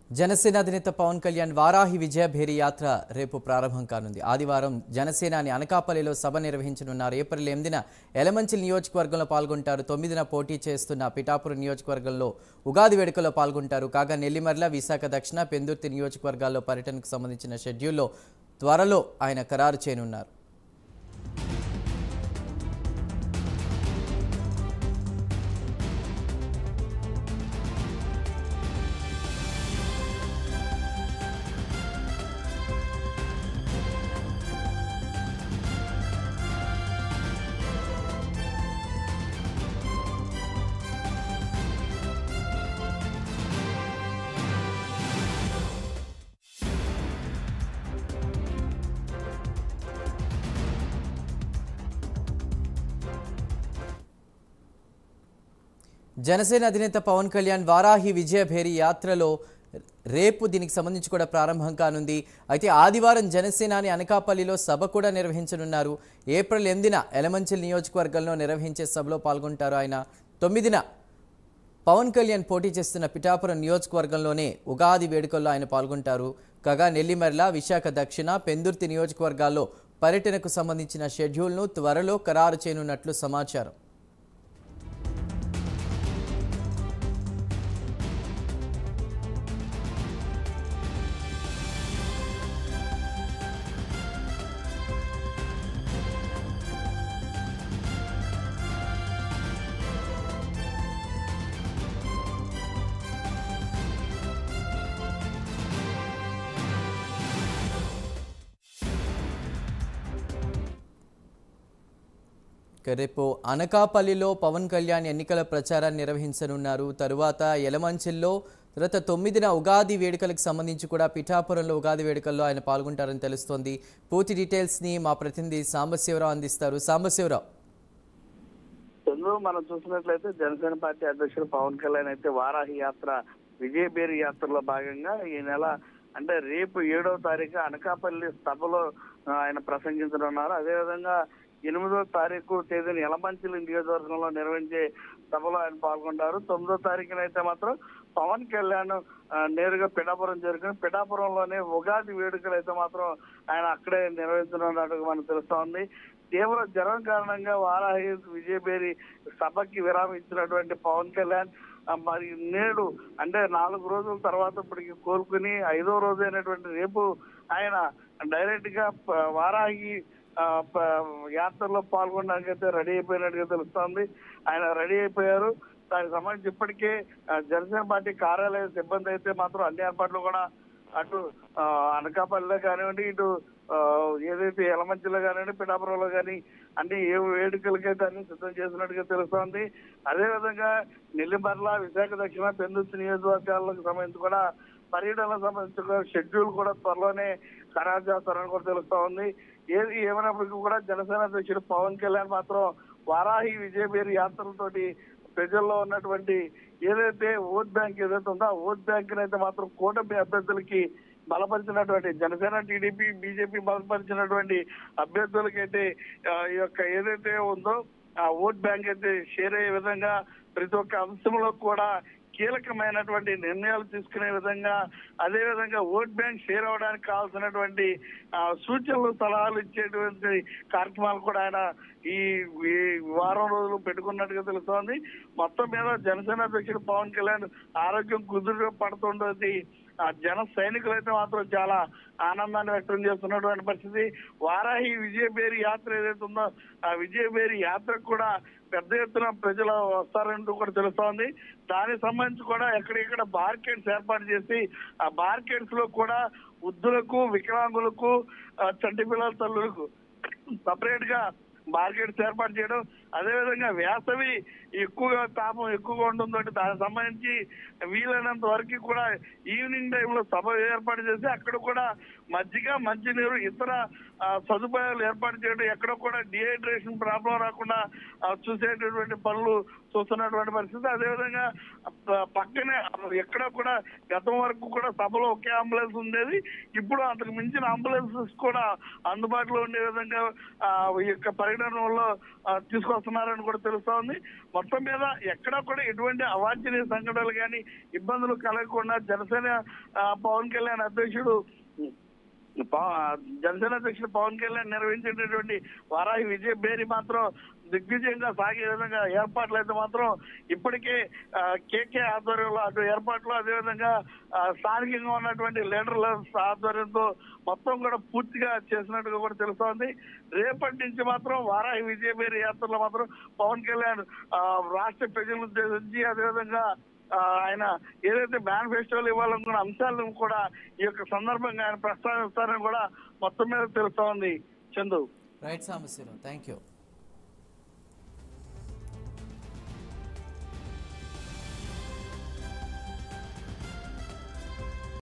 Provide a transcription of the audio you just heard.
జనసేన అధినేత పవన్ కళ్యాణ్ వారాహి విజయ భేరి యాత్ర రేపు ప్రారంభం కానుంది. ఆదివారం జనసేనాని అనకాపల్లిలో సభ నిర్వహించనున్నారు. ఏప్రిల్ 8న ఎలమంచిల్ నియోజకవర్గంలో పాల్గొంటారు. 9న పోటీ చేస్తున్న పిఠాపురం నియోజకవర్గంలో ఉగాది వేడుకల్లో పాల్గొంటారు. కాగా నెల్లిమర్ల, విశాఖ దక్షిణ, పెందుర్తి నియోజకవర్గాల్లో పర్యటనకు సంబంధించిన షెడ్యూల్లో త్వరలో ఆయన ఖరారు చేయనున్నారు. జనసేన అధినేత పవన్ కళ్యాణ్ వారాహి విజయ భేరి యాత్రలో రేపు దీనికి సంబంధించి కూడా ప్రారంభం కానుంది. అయితే ఆదివారం జనసేనాని అనకాపల్లిలో సభ కూడా నిర్వహించనున్నారు. ఏప్రిల్ 8న ఎలమంచిల్ నియోజకవర్గంలో నిర్వహించే సభలో పాల్గొంటారు ఆయన. 9న పవన్ కళ్యాణ్ పోటీ చేస్తున్న పిఠాపురం నియోజకవర్గంలోనే ఉగాది వేడుకల్లో ఆయన పాల్గొంటారు. కాగా నెల్లిమర్ల, విశాఖ దక్షిణ, పెందుర్తి నియోజకవర్గాల్లో పర్యటనకు సంబంధించిన షెడ్యూల్ను త్వరలో ఖరారు చేయనున్నట్లు సమాచారం. రేపు అనకాపల్లిలో పవన్ కళ్యాణ్ ఎన్నికల ప్రచారాన్ని నిర్వహించనున్నారు. తరువాత ఎలమంచిల్లో, తర్వాత 9న ఉగాది వేడుకలకు సంబంధించి కూడా పిఠాపురంలో ఉగాది వేడుకల్లో ఆయన పాల్గొంటారని తెలుస్తోంది. పూర్తి డీటెయిల్స్ని మా ప్రతినిధి సాంబశివరావు అందిస్తారు. సాంబశివరావు, మనం చూసినట్లయితే జనసేన పార్టీ అధ్యక్షుడు పవన్ కళ్యాణ్ అయితే వారాహి యాత్ర విజయ భేరి యాత్రలో భాగంగా ఈ నెల అంటే రేపు 7వ తారీఖు అనకాపల్లి సభలో ఆయన ప్రసంగించనున్నారు. అదేవిధంగా 8వ తారీఖు తేదీని ఎలమంచిలి నియోజకవర్గంలో నిర్వహించే సభలో ఆయన పాల్గొంటారు. 9వ తారీఖున అయితే మాత్రం పవన్ కళ్యాణ్ నేరుగా పిఠాపురం చేరుకుని పిఠాపురంలోనే ఉగాది వేడుకలు అయితే మాత్రం ఆయన అక్కడే నిర్వహించనున్నట్టుగా మనకు తెలుస్తోంది. తీవ్ర జ్వరం కారణంగా వారాహి విజయభేరి సభకి విరామం ఇచ్చినటువంటి పవన్ కళ్యాణ్ మరి నేడు అంటే 4 రోజుల తర్వాత ఇప్పటికి కోలుకుని 5వ రోజు అయినటువంటి రేపు ఆయన డైరెక్ట్ గా వారాహి యాత్రలో పాల్గొనడానికి అయితే రెడీ అయిపోయినట్టుగా తెలుస్తోంది. ఆయన రెడీ అయిపోయారు. దానికి సంబంధించి ఇప్పటికే జనసేన పార్టీ కార్యాలయ సిబ్బంది అయితే మాత్రం అన్ని ఏర్పాట్లు కూడా అటు అనకాపల్లిలో కానివ్వండి, ఇటు ఏదైతే ఎలమంచిలో కానివ్వండి, పిఠాపురంలో కానీ అన్ని ఏ వేడుకలకైతే అన్ని సిద్ధం చేసినట్టుగా తెలుస్తోంది. అదేవిధంగా నెల్లిమర్ల, విశాఖ దక్షిణ, పెందుర్తి నియోజకవర్గాలకు సంబంధించి కూడా పర్యటనకు సంబంధించిన షెడ్యూల్ కూడా త్వరలోనే ఖరారు చేస్తారని కూడా తెలుస్తా ఉంది. ఏది ఏమైనప్పటికీ కూడా జనసేన అధ్యక్షుడు పవన్ కళ్యాణ్ మాత్రం వారాహి విజయభేరి యాత్రలతోటి ప్రజల్లో ఉన్నటువంటి ఏదైతే ఓట్ బ్యాంక్ ఏదైతే ఉందో ఆ ఓట్ బ్యాంక్ అయితే మాత్రం కూటమి అభ్యర్థులకి బలపరిచినటువంటి జనసేన, టీడీపీ, బీజేపీ బలపరిచినటువంటి అభ్యర్థులకైతే ఈ యొక్క ఏదైతే ఉందో ఆ ఓట్ బ్యాంక్ అయితే షేర్ అయ్యే విధంగా ప్రతి ఒక్క అంశంలో కూడా కీలకమైనటువంటి నిర్ణయాలు తీసుకునే విధంగా, అదే విధంగా ఓట్ బ్యాంక్ షేర్ అవడానికి కావాల్సినటువంటి సూచనలు, సలహాలు ఇచ్చేటువంటి కార్యక్రమాలు కూడా ఆయన ఈ వారం రోజులు పెట్టుకున్నట్టుగా తెలుస్తోంది. మొత్తం మీద జనసేన అధ్యక్షుడు పవన్ కళ్యాణ్ ఆరోగ్యం కుదురు పడుతుండేది ఆ జన సైనికులు అయితే మాత్రం చాలా ఆనందాన్ని వ్యక్తం చేస్తున్నటువంటి పరిస్థితి. వారాహి విజయభేరి యాత్ర ఏదైతే ఉందో ఆ విజయభేరి యాత్రకు కూడా పెద్ద ఎత్తున ప్రజలు వస్తారంటూ కూడా తెలుస్తోంది. దానికి సంబంధించి కూడా ఎక్కడెక్కడ బార్కెట్స్ ఏర్పాటు చేసి ఆ బార్కెట్స్ లో కూడా వృద్ధులకు, వికలాంగులకు, చంటి పిల్లల తల్లులకు సపరేట్ గా మార్కెట్స్ ఏర్పాటు చేయడం, అదేవిధంగా వేసవి ఎక్కువగా తాపం ఎక్కువగా ఉంటుంది. దానికి సంబంధించి వీలైనంత వరకు కూడా ఈవినింగ్ టైంలో సభ ఏర్పాటు చేసి అక్కడ కూడా మజ్జిగ, మంచినీరు, ఇతర సదుపాయాలు ఏర్పాటు చేయడం, ఎక్కడ కూడా డిహైడ్రేషన్ ప్రాబ్లం రాకుండా చూసేటటువంటి పనులు చూస్తున్నటువంటి పరిస్థితి. అదేవిధంగా పక్కనే ఎక్కడ కూడా గతం వరకు కూడా సభలో ఒకే అంబులెన్స్ ఉండేది, ఇప్పుడు అంతకు మించిన అంబులెన్సెస్ కూడా అందుబాటులో ఉండే విధంగా ఈ యొక్క పర్యటనలో తీసుకొస్తారు. వస్తున్నారని కూడా తెలుస్తోంది. మొత్తం మీద ఎక్కడా కూడా ఎటువంటి అవాంఛనీయ సంఘటనలు కానీ ఇబ్బందులు కలగకుండా జనసేన పవన్ కళ్యాణ్ అధ్యక్షుడు పవన్ కళ్యాణ్ నిర్వహించేటటువంటి వారాహి విజయ బేరీ మాత్రం దిగ్విజయంగా సాగే విధంగా ఏర్పాట్లు అయితే మాత్రం ఇప్పటికే కేకే ఆధ్వర్యంలో అటు ఏర్పాట్లు అదేవిధంగా స్థానికంగా ఉన్నటువంటి లీడర్ల ఆధ్వర్యంతో మొత్తం కూడా పూర్తిగా చేసినట్టుగా కూడా తెలుస్తోంది. రేపటి నుంచి మాత్రం వారాహి విజయ బేరీ యాత్రలో మాత్రం పవన్ కళ్యాణ్ రాష్ట్ర ప్రజలను ఉద్దేశించి అదేవిధంగా ఆయన ఏదైతే మేనిఫెస్టోలు ఇవ్వాలనుకున్న అంశాలను కూడా ఈ యొక్క సందర్భంగా ఆయన ప్రస్తావిస్తారని కూడా మొత్తం మీద తెలుస్తోంది. Chandu. Right Sambasivarao, thank you.